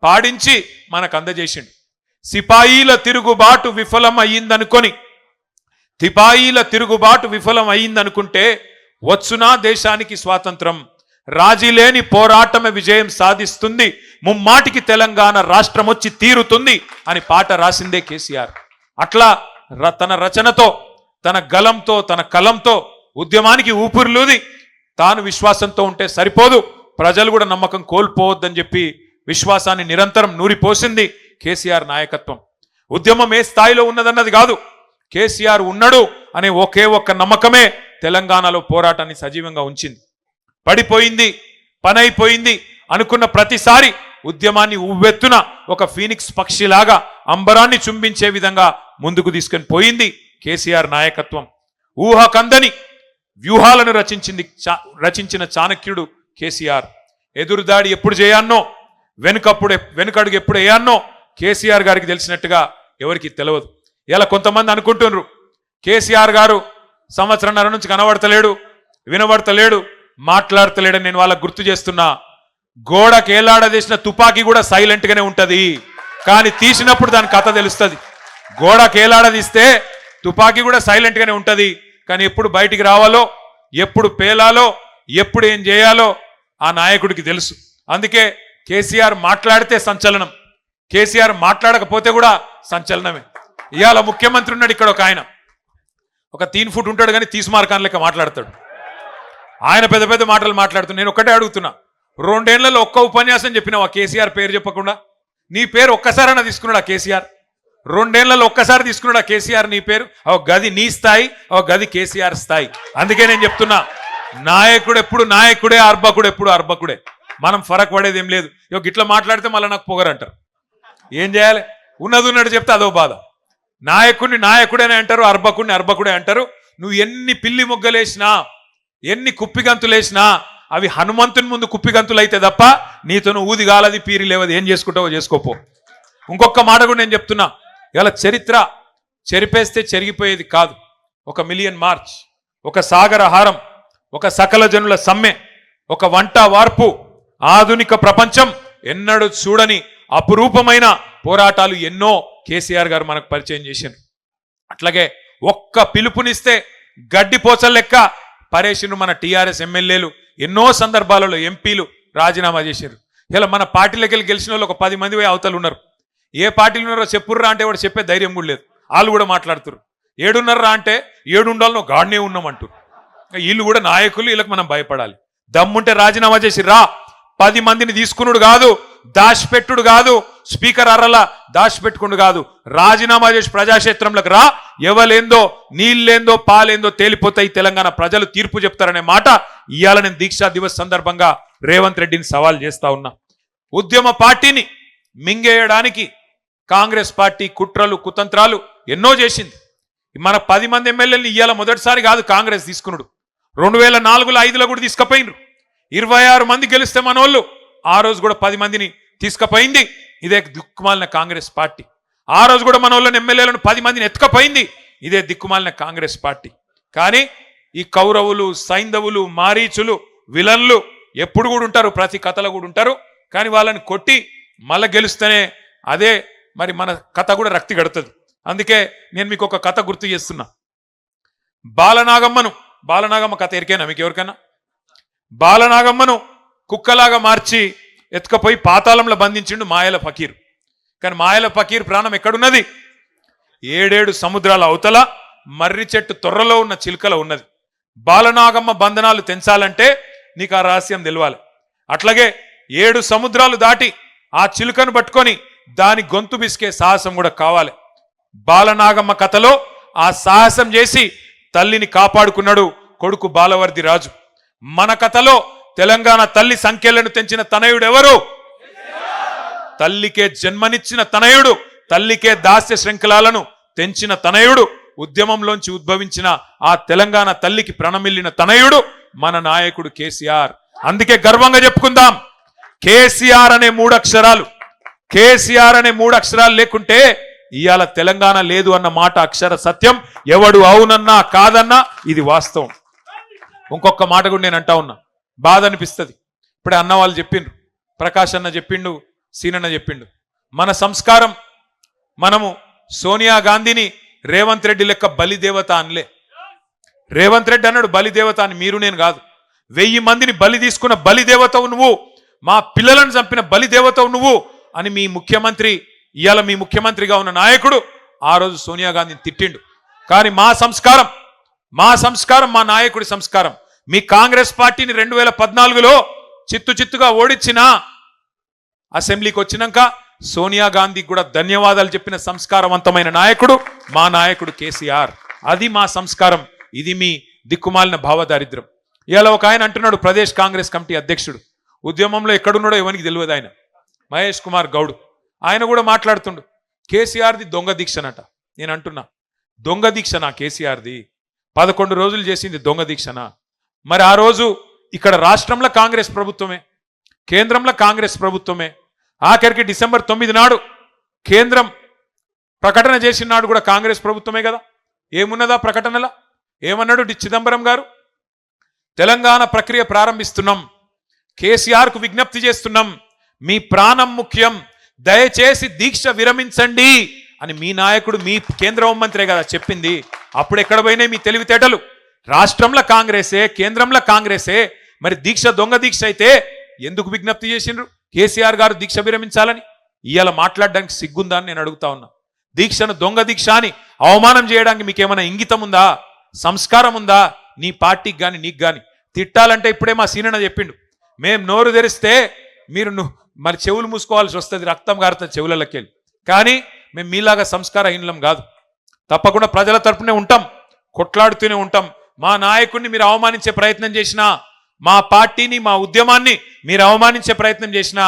A: పాడించి మనకు అందజేసిండు. సిపాయిల తిరుగుబాటు విఫలం అయ్యిందనుకుంటే వచ్చునా దేశానికి స్వాతంత్రం, రాజీలేని పోరాటమే విజయం సాధిస్తుంది, ముమ్మాటికి తెలంగాణ రాష్ట్రం వచ్చి తీరుతుంది అని పాట రాసిందే కేసీఆర్. అట్లా తన రచనతో, తన గలంతో, తన కలంతో ఉద్యమానికి ఊపిరిలూది. తాను విశ్వాసంతో ఉంటే సరిపోదు, ప్రజలు కూడా నమ్మకం కోల్పోవద్దని చెప్పి విశ్వాసాన్ని నిరంతరం నూరిపోసింది కేసీఆర్ నాయకత్వం. ఉద్యమం ఏ స్థాయిలో ఉన్నదన్నది కాదు, కేసీఆర్ ఉన్నాడు అనే ఒకే ఒక్క నమ్మకమే తెలంగాణలో పోరాటాన్ని సజీవంగా ఉంచింది. పడిపోయింది, పనైపోయింది అనుకున్న ప్రతిసారి ఉద్యమాన్ని ఉవ్వెత్తున ఒక ఫీనిక్స్ పక్షిలాగా అంబరాన్ని చుంబించే విధంగా ముందుకు తీసుకొని పోయింది కేసీఆర్ నాయకత్వం. ఊహకందని వ్యూహాలను రచించిన చాణక్యుడు కేసీఆర్. ఎదురుదాడి ఎప్పుడు చేయాన్నో, వెనుకడుగు ఎప్పుడు వేయాన్నో కేసీఆర్ గారికి తెలిసినట్టుగా ఎవరికి తెలియదు. ఇలా కొంతమంది అనుకుంటున్నారు కేసీఆర్ గారు సంవత్సరంన్నర నుంచి కనబడతలేడు, వినబడతలేడు, మాట్లాడతలేడని. నేను వాళ్ళకు గుర్తు చేస్తున్నా, గోడకి ఏలాడదీసిన తుపాకీ కూడా సైలెంట్ గానే ఉంటది, కానీ తీసినప్పుడు దాని కథ తెలుస్తుంది. గోడకి ఏలాడదీస్తే తుపాకీ కూడా సైలెంట్ గానే ఉంటది, కానీ ఎప్పుడు బయటికి రావాలో, ఎప్పుడు పేలాలో, ఎప్పుడు ఏం చేయాలో ఆ నాయకుడికి తెలుసు. అందుకే కేసీఆర్ మాట్లాడితే సంచలనం, కేసీఆర్ మాట్లాడకపోతే కూడా సంచలనమే. ఇవాళ ముఖ్యమంత్రి ఉన్నాడు ఇక్కడ, ఒక ఆయన ఒక 3 ఫుట్ ఉంటాడు కానీ తీస్మార్కాన్ లెక్క మాట్లాడతాడు. ఆయన పెద్ద పెద్ద మాటలు మాట్లాడుతున్నాడు. నేను ఒక్కటే అడుగుతున్నా, 2 ఏళ్లలో ఒక్క ఉపన్యాసం చెప్పినావు ఆ కేసీఆర్ పేరు చెప్పకుండా? నీ పేరు ఒక్కసారైనా తీసుకున్నాడు ఆ కేసీఆర్? 2 ఏళ్లలో ఒక్కసారి తీసుకున్నాడు ఆ కేసీఆర్ నీ పేరు? ఒక గది నీ స్థాయి, ఒక గది కేసీఆర్ స్థాయి. అందుకే నేను చెప్తున్నా, నాయకుడు ఎప్పుడు నాయకుడే, అర్భకుడు ఎప్పుడు అర్భకుడే. మనం ఫరక్ పడేది ఏం లేదు. ఇట్లా మాట్లాడితే మళ్ళీ నాకు పొగరంటారు. ఏం చేయాలి? ఉన్నది ఉన్నట్టు చెప్తే అదో బాధ. నాయకుడిని నాయకుడేనే అంటారు, అర్భకుడిని అర్భకుడే అంటారు. నువ్వు ఎన్ని పిల్లి మొగ్గలేసినా, ఎన్ని కుప్పిగంతులేసినా అవి హనుమంతుని ముందు కుప్పిగంతులు అయితే తప్ప నీతో ఊది గాలది, పీరి లేవది. ఏం చేసుకుంటావో చేసుకోపో. ఇంకొక మాట కూడా నేను చెప్తున్నా, ఇలా చరిత్ర చెరిపేస్తే చెరిగిపోయేది కాదు. 1 మిలియన్ మార్చ్, ఒక సాగర హారం, ఒక సకల జనుల సమ్మె, ఒక వంట వార్పు, ఆధునిక ప్రపంచం ఎన్నడూ చూడని అపురూపమైన పోరాటాలు ఎన్నో కేసీఆర్ గారు మనకు పరిచయం చేశారు. అట్లాగే ఒక్క పిలుపునిస్తే గడ్డిపోచల లెక్క పరేషిను మన టీఆర్ఎస్ ఎమ్మెల్యేలు ఎన్నో సందర్భాలలో ఎంపీలు రాజీనామా చేశారు. ఇలా మన పార్టీలోకి వెళ్ళి గెలిచిన వాళ్ళు ఒక 10 మంది అవతలు ఉన్నారు. ఏ పార్టీలు ఉన్నారో చెప్పుర్రా అంటే వాడు చెప్పే ధైర్యం కూడా లేదు. వాళ్ళు కూడా మాట్లాడుతారు. 7:30 అంటే 7 ఉండాలని ఒక గాడినే ఉన్నామంటారు. వీళ్ళు కూడా నాయకులు, వీళ్ళకి మనం భయపడాలి. దమ్ముంటే రాజీనామా చేసి రా. 10 మందిని తీసుకున్నాడు కాదు, దాచిపెట్టుడు కాదు, స్పీకర్ అర్రలా దాచిపెట్టుకుడు కాదు, రాజీనామా చేసి ప్రజాక్షేత్రంలోకి రా. ఎవలేందో నీళ్ళేందో పాలేందో తేలిపోతాయి. తెలంగాణ ప్రజలు తీర్పు చెప్తారనే మాట ఇవాళ నేను దీక్షా దివస్ సందర్భంగా రేవంత్ రెడ్డిని సవాల్ చేస్తా ఉన్నా. ఉద్యమ పార్టీని మింగేయడానికి కాంగ్రెస్ పార్టీ కుట్రలు కుతంత్రాలు ఎన్నో చేసింది. మన 10 మంది ఎమ్మెల్యేలని ఇవాళ మొదటిసారి కాదు కాంగ్రెస్ తీసుకున్నాడు. 2004లో 5లో కూడా తీసుకుపోయినరు. 26 మంది గెలిస్తే మనోళ్ళు ఆ రోజు కూడా 10 మందిని తీసుకుపోయింది ఇదే దిక్కుమాలిన కాంగ్రెస్ పార్టీ. ఆ రోజు కూడా మనోళ్ళని ఎమ్మెల్యేలను 10 మందిని ఎత్తుకపోయింది ఇదే దిక్కుమాలిన కాంగ్రెస్ పార్టీ. కానీ ఈ కౌరవులు, సైంధవులు, మారీచులు, విలన్లు ఎప్పుడు కూడా ఉంటారు, ప్రతి కథలో కూడా ఉంటారు. కానీ వాళ్ళని కొట్టి మళ్ళా గెలుస్తేనే అదే మరి మన కథ కూడా రక్తి గడుతుంది. అందుకే నేను మీకు ఒక కథ గుర్తు చేస్తున్నా. బాలనాగమ్మ కథ ఎరికైనా మీకు ఎవరికైనా? బాలనాగమ్మను కుక్కలాగా మార్చి ఎత్తుకపోయి పాతాళంలో బంధించిండు మాయల ఫకీర్. కానీ మాయల ఫకీర్ ప్రాణం ఎక్కడున్నది? 7 సముద్రాల అవతల మర్రి చెట్టు తొర్రలో ఉన్న చిలుకలో ఉన్నది. బాలనాగమ్మ బంధనాలు తెంచాలంటే నీకు ఆ రహస్యం తెలవాలి. అట్లాగే 7 సముద్రాలు దాటి ఆ చిలుకను పట్టుకొని దాని గొంతు బిసికే సాహసం కూడా కావాలి. బాలనాగమ్మ కథలో ఆ సాహసం చేసి తల్లిని కాపాడుకున్నాడు కొడుకు బాలవర్ది రాజు. మన కథలో తెలంగాణ తల్లి సంఖ్యలను తెంచిన తనయుడు ఎవరు? తల్లికే జన్మనిచ్చిన తనయుడు, తల్లికే దాస్య శృంఖలాలను తెంచిన తనయుడు, ఉద్యమంలోంచి ఉద్భవించిన ఆ తెలంగాణ తల్లికి ప్రణమిల్లిన తనయుడు మన నాయకుడు కేసీఆర్. అందుకే గర్వంగా చెప్పుకుందాం, కేసీఆర్ అనే 3 అక్షరాలు, కేసీఆర్ అనే 3 అక్షరాలు లేకుంటే ఇవాళ తెలంగాణ లేదు అన్న మాట అక్షర సత్యం. ఎవడు అవునన్నా కాదన్నా ఇది వాస్తవం. ఇంకొక మాట కూడా నేను అంటా ఉన్నా, బాధ అనిపిస్తుంది. ఇప్పుడే అన్న వాళ్ళు చెప్పిండ్రు, ప్రకాష్ అన్న చెప్పిండు, సీనన్న చెప్పిండు. మన సంస్కారం, మనము సోనియా గాంధీని రేవంత్ రెడ్డి లెక్క బలిదేవత అనలే. రేవంత్ రెడ్డి అన్నాడు బలిదేవత అని, మీరు నేను కాదు. 1000 మందిని బలి తీసుకున్న బలిదేవతవు నువ్వు, మా పిల్లలను చంపిన బలిదేవతవు నువ్వు అని మీ ముఖ్యమంత్రి, ఇవాళ మీ ముఖ్యమంత్రిగా ఉన్న నాయకుడు ఆ రోజు సోనియా గాంధీని తిట్టిండు. కానీ మా సంస్కారం, మా నాయకుడి సంస్కారం, మీ కాంగ్రెస్ పార్టీని 2014లో చిత్తుగా ఓడించిన అసెంబ్లీకి వచ్చినాక సోనియా గాంధీకి కూడా ధన్యవాదాలు చెప్పిన సంస్కారవంతమైన నాయకుడు మా నాయకుడు కేసీఆర్. అది మా సంస్కారం. ఇది మీ దిక్కుమాలిన భావదారిద్ర్యం. ఇవాళ ఒక ఆయన అంటున్నాడు, ప్రదేశ్ కాంగ్రెస్ కమిటీ అధ్యక్షుడు, ఉద్యమంలో ఎక్కడున్నాడో ఎవరికి తెలియదు ఆయన, మహేష్ కుమార్ గౌడ్. ఆయన కూడా మాట్లాడుతుండు కేసీఆర్ది దొంగ దీక్షనట. నేను అంటున్నా, దొంగ దీక్షనా కేసీఆర్ది? 11 రోజులు చేసింది దొంగ దీక్షనా? మరి ఆ రోజు ఇక్కడ రాష్ట్రంలో కాంగ్రెస్ ప్రభుత్వమే, కేంద్రంలో కాంగ్రెస్ ప్రభుత్వమే. ఆఖరికి డిసెంబర్ 9 నాడు కేంద్రం ప్రకటన చేసిన నాడు కూడా కాంగ్రెస్ ప్రభుత్వమే కదా. ఏమున్నదా ప్రకటనలా? ఏమన్నాడు చిదంబరం గారు? తెలంగాణ ప్రక్రియ ప్రారంభిస్తున్నాం, కేసీఆర్కు విజ్ఞప్తి చేస్తున్నాం, మీ ప్రాణం ముఖ్యం, దయచేసి దీక్ష విరమించండి అని మీ నాయకుడు, మీ కేంద్ర హోంమంత్రే కదా చెప్పింది. అప్పుడు ఎక్కడ పోయినాయి మీ తెలివితేటలు? రాష్ట్రంలో కాంగ్రెసే, కేంద్రంలో కాంగ్రెసే. మరి దీక్ష దొంగ దీక్ష అయితే ఎందుకు విజ్ఞప్తి చేసిండ్రు కేసీఆర్ గారు దీక్ష విరమించాలని? ఇవాళ మాట్లాడడానికి సిగ్గుందా అని నేను అడుగుతా ఉన్నా. దీక్షను దొంగ దీక్ష అని అవమానం చేయడానికి మీకేమైనా ఇంగితం ఉందా, సంస్కారం ఉందా? నీ పార్టీకి కానీ నీకు కానీ తిట్టాలంటే ఇప్పుడే మా సీనన్న చెప్పిండు, మేం నోరు తెరిస్తే మీరు మరి చెవులు మూసుకోవాల్సి వస్తుంది, రక్తం గారుతుంది చెవులకి వెళ్ళి. కానీ మేము మీలాగా సంస్కారహీనులం కాదు. తప్పకుండా ప్రజల తరపునే ఉంటాం, కొట్లాడుతూనే ఉంటాం. మా నాయకుడిని మీరు అవమానించే ప్రయత్నం చేసినా, మా పార్టీని, మా ఉద్యమాన్ని మీరు అవమానించే ప్రయత్నం చేసినా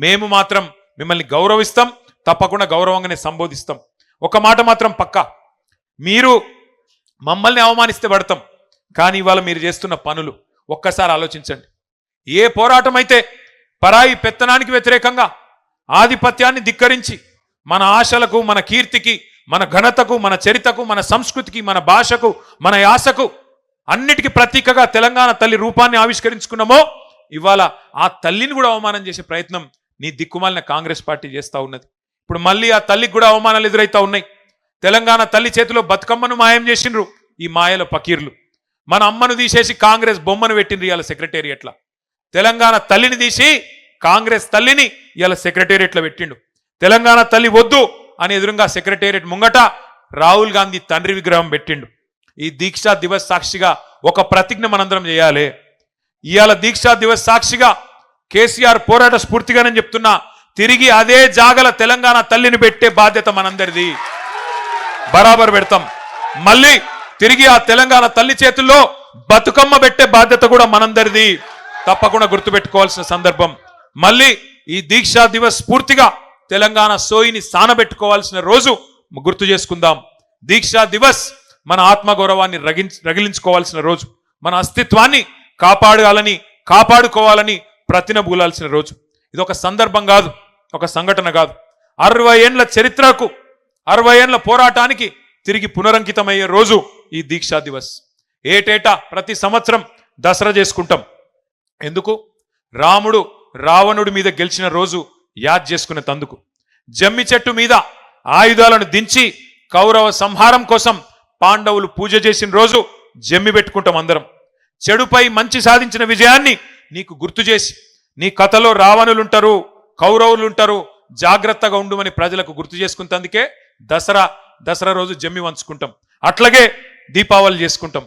A: మేము మాత్రం మిమ్మల్ని గౌరవిస్తాం, తప్పకుండా గౌరవంగానే సంబోధిస్తాం. ఒక మాట మాత్రం పక్కా, మీరు మమ్మల్ని అవమానిస్తే పడతాం. కానీ ఇవాళ మీరు చేస్తున్న పనులు ఒక్కసారి ఆలోచించండి. ఏ పోరాటం అయితే పరాయి పెత్తనానికి వ్యతిరేకంగా ఆధిపత్యాన్ని ధిక్కరించి మన ఆశలకు, మన కీర్తికి, మన ఘనతకు, మన చరితకు, మన సంస్కృతికి, మన భాషకు, మన యాసకు అన్నిటికీ ప్రతీకగా తెలంగాణ తల్లి రూపాన్ని ఆవిష్కరించుకున్నామో ఇవాళ ఆ తల్లిని కూడా అవమానం చేసే ప్రయత్నం నీ దిక్కుమాలిన కాంగ్రెస్ పార్టీ చేస్తూ ఉన్నది. ఇప్పుడు మళ్ళీ ఆ తల్లికి కూడా అవమానాలు ఎదురైతా ఉన్నాయి. తెలంగాణ తల్లి చేతిలో బతుకమ్మను మాయం చేసిండ్రు ఈ మాయల పకీర్లు. మన అమ్మను తీసేసి కాంగ్రెస్ బొమ్మను పెట్టిండ్రు ఇవాళ సెక్రటేరియట్ల. తెలంగాణ తల్లిని తీసి కాంగ్రెస్ తల్లిని ఇవాళ సెక్రటేరియట్ల పెట్టిండు. తెలంగాణ తల్లి వద్దు అని ఎదురుగా సెక్రటేరియట్ ముంగట రాహుల్ గాంధీ తండ్రి విగ్రహం పెట్టిండు. ఈ దీక్షా దివస్ సాక్షిగా ఒక ప్రతిజ్ఞ మనందరం చేయాలి. ఇవాళ దీక్షా దివస్ సాక్షిగా కేసీఆర్ పోరాట స్ఫూర్తిగానే చెప్తున్నా, తిరిగి అదే జాగల తెలంగాణ తల్లిని పెట్టే బాధ్యత మనందరిది. బరాబర్ పెడతాం. మళ్ళీ తిరిగి ఆ తెలంగాణ తల్లి చేతుల్లో బతుకమ్మ పెట్టే బాధ్యత కూడా మనందరిది. తప్పకుండా గుర్తుపెట్టుకోవాల్సిన సందర్భం. మళ్ళీ ఈ దీక్షా దివస్ స్ఫూర్తిగా తెలంగాణ సోయిని సానబెట్టుకోవాల్సిన రోజు గుర్తు చేసుకుందాం. దీక్షా దివస్ మన ఆత్మగౌరవాన్ని రగిలించుకోవాల్సిన రోజు, మన అస్తిత్వాన్ని కాపాడుకోవాలని ప్రతినబూలాల్సిన రోజు. ఇది ఒక సందర్భం కాదు, ఒక సంఘటన కాదు. 60 ఏండ్ల చరిత్రకు, 60 ఏండ్ల పోరాటానికి తిరిగి పునరంకితమయ్యే రోజు ఈ దీక్షా దివస్. ఏటేటా ప్రతి సంవత్సరం దసరా చేసుకుంటాం. ఎందుకు? రాముడు రావణుడి మీద గెలిచిన రోజు యాద్ చేసుకునే తందుకు. జమ్మి చెట్టు మీద ఆయుధాలను దించి కౌరవ సంహారం కోసం పాండవులు పూజ చేసిన రోజు జమ్మి పెట్టుకుంటాం అందరం. చెడుపై మంచి సాధించిన విజయాన్ని నీకు గుర్తు చేసి, నీ కథలో రావణులుంటారు, కౌరవులుంటారు, జాగ్రత్తగా ఉండుమని ప్రజలకు గుర్తు చేసుకుంటందుకే దసరా రోజు జమ్మి వంచుకుంటాం. అట్లాగే దీపావళి చేసుకుంటాం,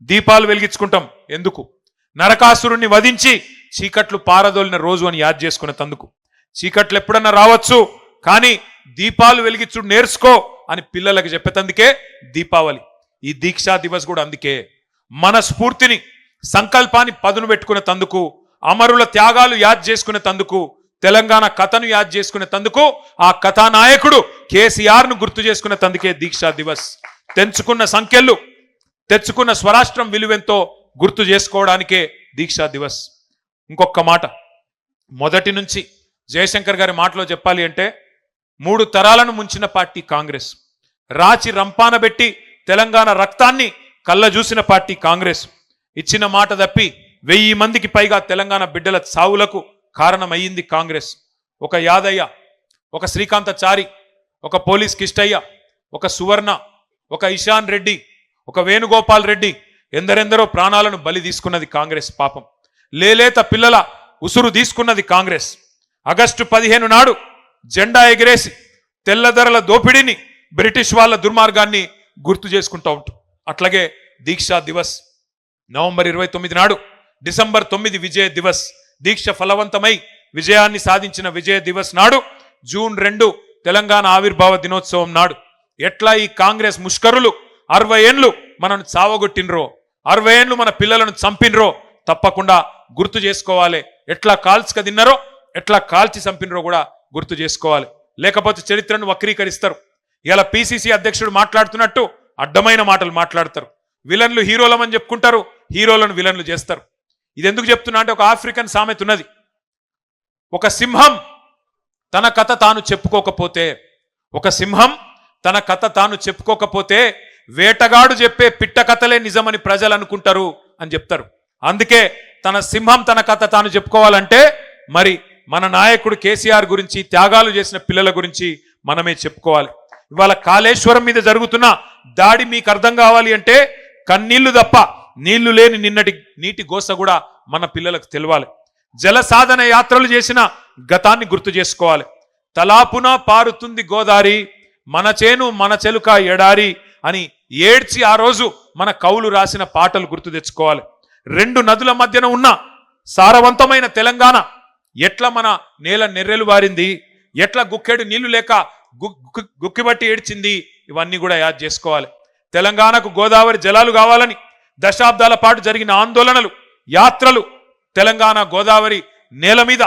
A: దీపాలు వెలిగించుకుంటాం. ఎందుకు? నరకాసురుణ్ణి వధించి చీకట్లు పారదోలిన రోజు అని యాద్ చేసుకునే తందుకు. చీకట్లు ఎప్పుడన్నా రావచ్చు, కానీ దీపాలు వెలిగించుడు నేర్చుకో అని పిల్లలకు చెప్పేతందుకే దీపావళి. ఈ దీక్షా దివస్ కూడా అందుకే. మన స్ఫూర్తిని, సంకల్పాన్ని పదును పెట్టుకునే తందుకు, అమరుల త్యాగాలు యాద్ చేసుకునే తందుకు, తెలంగాణ కథను యాద్ చేసుకునే తందుకు, ఆ కథానాయకుడు కేసీఆర్ ను గుర్తు చేసుకునే తందుకే దీక్షా దివస్. తెంచుకున్న సంఖ్యలు, తెచ్చుకున్న స్వరాష్ట్రం విలువెంతో గుర్తు చేసుకోవడానికే దీక్షా దివస్. ఇంకొక మాట, మొదటి నుంచి జయశంకర్ గారి మాటలో చెప్పాలి అంటే, 3 తరాలను ముంచిన పార్టీ కాంగ్రెస్. రాచి రంపాన పెట్టి తెలంగాణ రక్తాన్ని కళ్ళ చూసిన పార్టీ కాంగ్రెస్. ఇచ్చిన మాట తప్పి 1000 మందికి పైగా తెలంగాణ బిడ్డల చావులకు కారణమయ్యింది కాంగ్రెస్. ఒక యాదయ్య, ఒక శ్రీకాంతచారి, ఒక పోలీస్ కిష్టయ్య, ఒక సువర్ణ, ఒక ఇషాన్ రెడ్డి, ఒక వేణుగోపాల్ రెడ్డి, ఎందరెందరో ప్రాణాలను బలి తీసుకున్నది కాంగ్రెస్. పాపం లేలేత పిల్లల ఉసురు తీసుకున్నది కాంగ్రెస్. ఆగస్టు 15 నాడు జెండా ఎగిరేసి తెల్లధరల దోపిడీని, బ్రిటిష్ వాళ్ళ దుర్మార్గాన్ని గుర్తు చేసుకుంటూ ఉంటాం. అట్లాగే దీక్షా దివస్ నవంబర్ 29 నాడు, డిసెంబర్ 9 విజయ దివస్, దీక్ష ఫలవంతమై విజయాన్ని సాధించిన విజయ దివస్ నాడు, జూన్ 2 తెలంగాణ ఆవిర్భావ దినోత్సవం నాడు ఎట్లా ఈ కాంగ్రెస్ ముష్కరులు 60 ఏండ్లు మనను చావగొట్టినరో, 60 ఏండ్లు మన పిల్లలను చంపినరో తప్పకుండా గుర్తు చేసుకోవాలి. ఎట్లా కాల్చిక తిన్నారో, ఎట్లా కాల్చి చంపినరో కూడా గుర్తు చేసుకోవాలి. లేకపోతే చరిత్రను వక్రీకరిస్తారు. ఇలా పిసిసి అధ్యక్షుడు మాట్లాడుతున్నట్టు అడ్డమైన మాటలు మాట్లాడతారు. విలన్లు హీరోలమని చెప్పుకుంటారు, హీరోలను విలన్లు చేస్తారు. ఇది ఎందుకు చెప్తున్నా అంటే, ఒక ఆఫ్రికన్ సామెత ఉన్నది. ఒక సింహం తన కథ తాను చెప్పుకోకపోతే వేటగాడు చెప్పే పిట్ట కథలే నిజమని ప్రజలు అనుకుంటారు అని చెప్తారు. అందుకే సింహం తన కథ తాను చెప్పుకోవాలంటే మరి మన నాయకుడు కేసీఆర్ గురించి, త్యాగాలు చేసిన పిల్లల గురించి మనమే చెప్పుకోవాలి. ఇవాళ కాళేశ్వరం మీద జరుగుతున్న దాడి మీకు అర్థం కావాలి అంటే, కన్నీళ్లు తప్ప నీళ్లు లేని నిన్నటి నీటి గోస కూడా మన పిల్లలకు తెలవాలి. జల సాధన యాత్రలు చేసిన గతాన్ని గుర్తు చేసుకోవాలి. తలాపున పారుతుంది గోదారి, మన చేను మన చెలుక ఎడారి అని ఏడ్చి ఆ రోజు మన కవులు రాసిన పాటలు గుర్తు తెచ్చుకోవాలి. 2 నదుల మధ్యన ఉన్న సారవంతమైన తెలంగాణ ఎట్లా మన నేల నెర్రెలు వారింది, ఎట్లా గుక్కెడు నీళ్లు లేక గుక్కిబట్టి ఏడ్చింది, ఇవన్నీ కూడా యాద్ చేసుకోవాలి. తెలంగాణకు గోదావరి జలాలు కావాలని దశాబ్దాల పాటు జరిగిన ఆందోళనలు, యాత్రలు, తెలంగాణ గోదావరి నేల మీద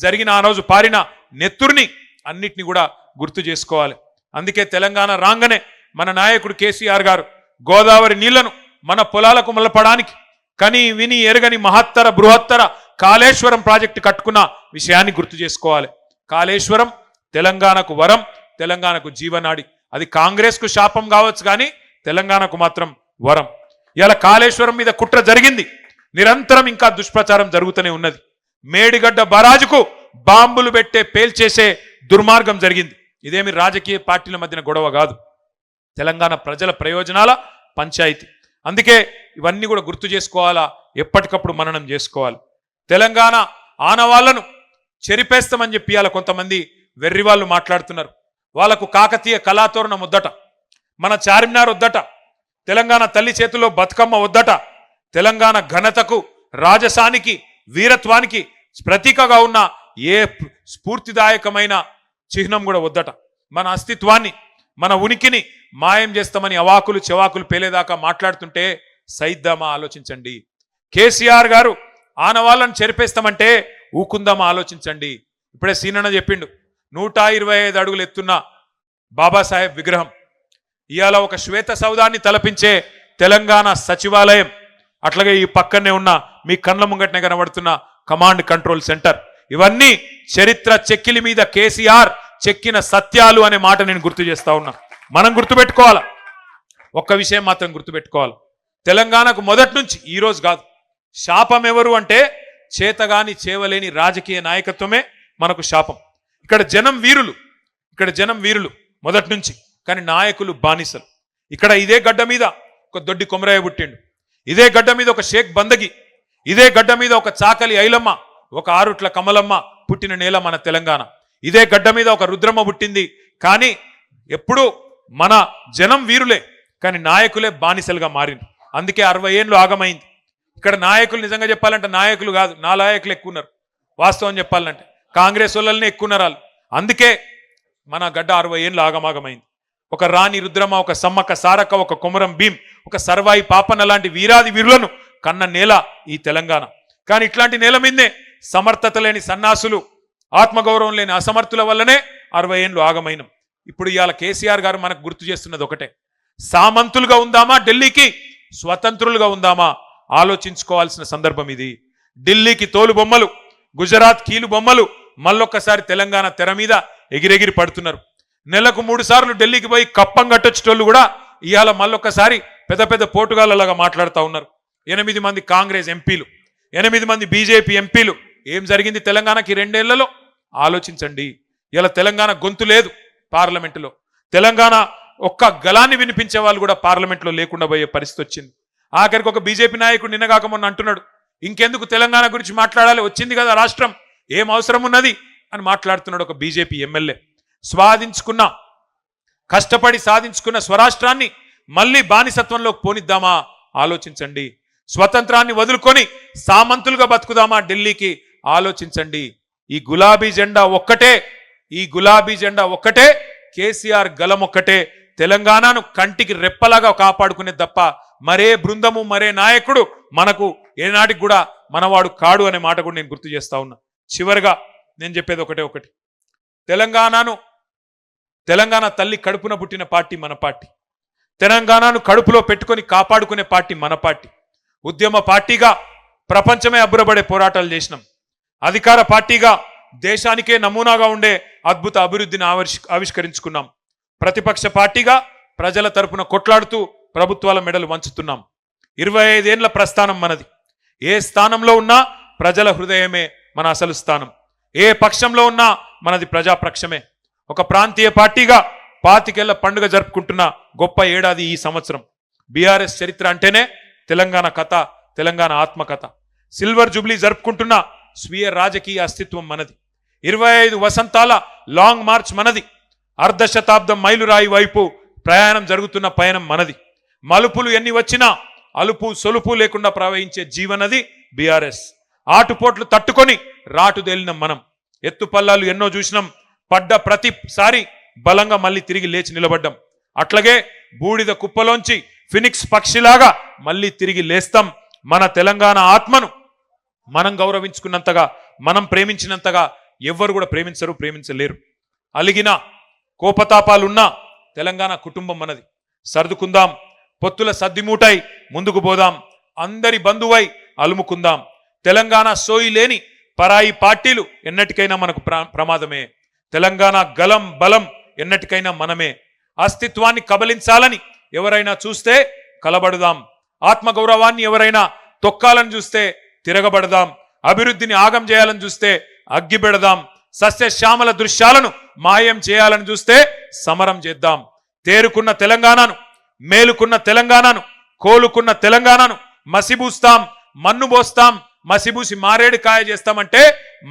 A: జరిగిన ఆ రోజు పారిన నెత్తుర్ని అన్నిటిని కూడా గుర్తు చేసుకోవాలి. అందుకే తెలంగాణ రాగానే మన నాయకుడు కేసీఆర్ గారు గోదావరి నీళ్లను మన పొలాలకు మలపడానికి కని విని ఎరగని మహత్తర బృహత్తర కాళేశ్వరం ప్రాజెక్టు కట్టుకున్న విషయాన్ని గుర్తు చేసుకోవాలి. కాళేశ్వరం తెలంగాణకు వరం, తెలంగాణకు జీవనాడి. అది కాంగ్రెస్కు శాపం కావచ్చు, కానీ తెలంగాణకు మాత్రం వరం. ఇలా కాళేశ్వరం మీద కుట్ర జరిగింది, నిరంతరం ఇంకా దుష్ప్రచారం జరుగుతూనే ఉన్నది. మేడిగడ్డ బరాజుకు బాంబులు పెట్టే పేల్చేసే దుర్మార్గం జరిగింది. ఇదేమి రాజకీయ పార్టీల మధ్యన గొడవ కాదు, తెలంగాణ ప్రజల ప్రయోజనాల పంచాయతీ. అందుకే ఇవన్నీ కూడా గుర్తు చేసుకోవాలా, ఎప్పటికప్పుడు మననం చేసుకోవాలి. తెలంగాణ ఆనవాళ్లను చెరిపేస్తామని చెప్పి అలా కొంతమంది వెర్రి వాళ్ళు మాట్లాడుతున్నారు. వాళ్లకు కాకతీయ కళాతోరణం వద్దట, మన చార్మినార్ వద్దట, తెలంగాణ తల్లి చేతిలో బతుకమ్మ వద్దట, తెలంగాణ ఘనతకు రాజసానికి వీరత్వానికి ప్రతీకగా ఉన్న ఏ స్ఫూర్తిదాయకమైన చిహ్నం కూడా వద్దట. మన అస్తిత్వాన్ని మన ఉనికిని మాయం చేస్తామని అవాకులు చెవాకులు పేలేదాకా మాట్లాడుతుంటే సైద్దామా ఆలోచించండి. కేసీఆర్ గారు ఆనవాళ్ళను చెరిపేస్తామంటే ఊకుందామా ఆలోచించండి. ఇప్పుడే సీనన్న చెప్పిండు, 125 అడుగులు ఎత్తున్న బాబాసాహెబ్ విగ్రహం, ఇవాళ ఒక శ్వేత సౌధాన్ని తలపించే తెలంగాణ సచివాలయం, అట్లాగే ఈ పక్కనే ఉన్న మీ కళ్ళ ముంగటనే కనబడుతున్న కమాండ్ కంట్రోల్ సెంటర్, ఇవన్నీ చరిత్ర చెక్కిలి మీద కేసీఆర్ చెక్కిన సత్యాలు అనే మాట నేను గుర్తు చేస్తా ఉన్నా. మనం గుర్తుపెట్టుకోవాలా, ఒక్క విషయం మాత్రం గుర్తుపెట్టుకోవాలి, తెలంగాణకు మొదటి నుంచి ఈ రోజు కాదు శాపం ఎవరు అంటే చేతగాని చేవలేని రాజకీయ నాయకత్వమే మనకు శాపం. ఇక్కడ జనం వీరులు మొదటి నుంచి, కానీ నాయకులు బానిసలు. ఇక్కడ ఇదే గడ్డ మీద ఒక దొడ్డి కొమరయ్య పుట్టిండు, ఇదే గడ్డ మీద ఒక షేక్ బందగి, ఇదే గడ్డ మీద ఒక చాకలి ఐలమ్మ, ఒక ఆరుట్ల కమలమ్మ పుట్టిన నేల మన తెలంగాణ. ఇదే గడ్డ మీద ఒక రుద్రమ్మ పుట్టింది. కానీ ఎప్పుడూ మన జనం వీరులే, కానీ నాయకులే బానిసలుగా మారింది. అందుకే 60 ఏళ్ళు ఆగమైంది. ఇక్కడ నాయకులు నిజంగా చెప్పాలంటే నాయకులు కాదు, నాలాయకులు ఎక్కువ ఉన్నారు. వాస్తవం చెప్పాలంటే కాంగ్రెస్ వాళ్ళని ఎక్కువ ఉన్నారు వాళ్ళు. అందుకే మన గడ్డ 60 ఏళ్ళు ఆగమాగమైంది. ఒక రాణి రుద్రమ్మ, ఒక సమ్మక్క సారక్క, ఒక కొమరం భీం, ఒక సర్వాయి పాపన్న లాంటి వీరాది వీరులను కన్న నేల ఈ తెలంగాణ. కానీ ఇట్లాంటి నేల మీదనే సమర్థత లేని సన్నాసులు, ఆత్మగౌరవం లేని అసమర్థుల వల్లనే 60 ఏళ్ళు ఆగమైనం. ఇప్పుడు ఇవాళ కేసీఆర్ గారు మనకు గుర్తు చేస్తున్నది ఒకటే, సామంతులుగా ఉందామా ఢిల్లీకి, స్వతంత్రులుగా ఉందామా ఆలోచించుకోవాల్సిన సందర్భం ఇది. ఢిల్లీకి తోలు బొమ్మలు, గుజరాత్ కీలు బొమ్మలు మళ్ళొక్కసారి తెలంగాణ తెర మీద ఎగిరెగిరి పడుతున్నారు. నెలకు 3 సార్లు ఢిల్లీకి పోయి కప్పం కట్టొచ్చేటోళ్ళు కూడా ఇవాళ మళ్ళొక్కసారి పెద్ద పెద్ద పోటుగాళ్ళలాగా మాట్లాడుతూ ఉన్నారు. 8 మంది కాంగ్రెస్ ఎంపీలు, 8 మంది బీజేపీ ఎంపీలు. ఏం జరిగింది తెలంగాణకి 2 ఏళ్లలో ఆలోచించండి. ఇలా తెలంగాణ గొంతు లేదు పార్లమెంటులో, తెలంగాణ ఒక్క గలాన్ని వినిపించే వాళ్ళు కూడా పార్లమెంట్లో లేకుండా పోయే పరిస్థితి వచ్చింది. ఆఖరికి ఒక బీజేపీ నాయకుడు నిన్నగాక మొన్న అంటున్నాడు, ఇంకెందుకు తెలంగాణ గురించి మాట్లాడాలి, వచ్చింది కదా రాష్ట్రం, ఏం అవసరం ఉన్నది అని మాట్లాడుతున్నాడు ఒక బీజేపీ ఎమ్మెల్యే. కష్టపడి సాధించుకున్న స్వరాష్ట్రాన్ని మళ్ళీ బానిసత్వంలోకి పోనిద్దామా ఆలోచించండి. స్వతంత్రాన్ని వదులుకొని సామంతులుగా బతుకుదామా ఢిల్లీకి ఆలోచించండి. ఈ గులాబీ జెండా ఒక్కటే, కేసీఆర్ గలం ఒక్కటే తెలంగాణను కంటికి రెప్పలాగా కాపాడుకునేది తప్ప మరే బృందము, మరే నాయకుడు మనకు ఏనాటికి కూడా మనవాడు కాడు అనే మాట కూడా నేను గుర్తు చేస్తా ఉన్నా. చివరిగా నేను చెప్పేది ఒకటి, తెలంగాణ తల్లి కడుపున పుట్టిన పార్టీ మన పార్టీ, తెలంగాణను కడుపులో పెట్టుకొని కాపాడుకునే పార్టీ మన పార్టీ. ఉద్యమ పార్టీగా ప్రపంచమే అబ్బురపడే పోరాటాలు చేసినాం. అధికార పార్టీగా దేశానికే నమూనాగా ఉండే అద్భుత అభివృద్ధిని ఆవిష్కరించుకున్నాం. ప్రతిపక్ష పార్టీగా ప్రజల తరపున కొట్లాడుతూ ప్రభుత్వాల మెడలు వంచుతున్నాం. 25 ఏళ్ల ప్రస్థానం మనది. ఏ స్థానంలో ఉన్నా ప్రజల హృదయమే మన అసలు స్థానం, ఏ పక్షంలో ఉన్నా మనది ప్రజాపక్షమే. ఒక ప్రాంతీయ పార్టీగా 25 ఏళ్ల పండుగ జరుపుకుంటున్న గొప్ప ఏడాది ఈ సంవత్సరం. బీఆర్ఎస్ చరిత్ర అంటేనే తెలంగాణ కథ, తెలంగాణ ఆత్మకథ. సిల్వర్ జూబ్లీ జరుపుకుంటున్న స్వీయ రాజకీయ అస్తిత్వం మనది. 25 వసంతాల లాంగ్ మార్చ్ మనది. అర్ధశతాబ్దం మైలురాయి వైపు ప్రయాణం జరుగుతున్న పయనం మనది. మలుపులు ఎన్ని వచ్చినా అలుపు సొలుపు లేకుండా ప్రవహించే జీవనది బీఆర్ఎస్. ఆటుపోట్లు తట్టుకొని రాటుదేలినం మనం. ఎత్తుపల్లాలు ఎన్నో చూసినాం, పడ్డ ప్రతిసారి బలంగా మళ్ళీ తిరిగి లేచి నిలబడ్డం. అట్లాగే బూడిద కుప్పలోంచి ఫినిక్స్ పక్షిలాగా మళ్ళీ తిరిగి లేస్తాం. మన తెలంగాణ ఆత్మను మనం గౌరవించుకున్నంతగా, మనం ప్రేమించినంతగా ఎవ్వరు కూడా ప్రేమించలేరు. అలిగిన కోపతాపాలున్నా తెలంగాణ కుటుంబం మనది. సర్దుకుందాం, పొత్తుల సద్దిమూటై ముందుకు పోదాం, అందరి బంధువై అలుముకుందాం. తెలంగాణ సోయి లేని పరాయి పార్టీలు ఎన్నటికైనా మనకు ప్రమాదమే. తెలంగాణ గలం బలం ఎన్నటికైనా మనమే. అస్తిత్వాన్ని కబలించాలని ఎవరైనా చూస్తే కలబడుదాం. ఆత్మగౌరవాన్ని ఎవరైనా తొక్కాలని చూస్తే తిరగబడదాం, అభివృద్ధిని ఆగం చేయాలని చూస్తే అగ్గి పెడదాం, సస్యశ్యామల దృశ్యాలను మాయం చేయాలని చూస్తే సమరం చేద్దాం. తేరుకున్న తెలంగాణను, మేలుకున్న తెలంగాణను, కోలుకున్న తెలంగాణను మసిబూస్తాం, మన్ను పోస్తాం, మసిబూసి మారేడు కాయ చేస్తామంటే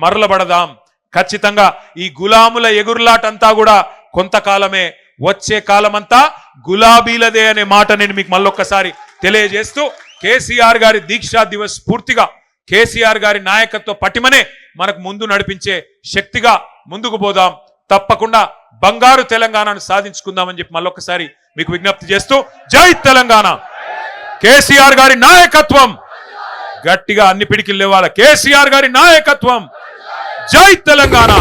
A: మరలబడదాం. ఖచ్చితంగా ఈ గులాముల ఎగురులాటంతా కూడా కొంతకాలమే, వచ్చే కాలమంతా గులాబీలదే అనే మాట నేను మీకు మళ్ళొక్కసారి తెలియజేస్తూ, కేసీఆర్ గారి దీక్షా దివస్ పూర్తిగా కేసీఆర్ గారి నాయకత్వ పటిమనే మనకు ముందు నడిపించే శక్తిగా ముందుకు పోదాం. తప్పకుండా బంగారు తెలంగాణను సాధించుకుందామని చెప్పి మళ్ళొక్కసారి మీకు విజ్ఞప్తి చేస్తూ, జై తెలంగాణ, కేసీఆర్ గారి నాయకత్వం, గట్టిగా అన్ని పిడికిలు లేవాల, కేసీఆర్ గారి నాయకత్వం, జై తెలంగాణ.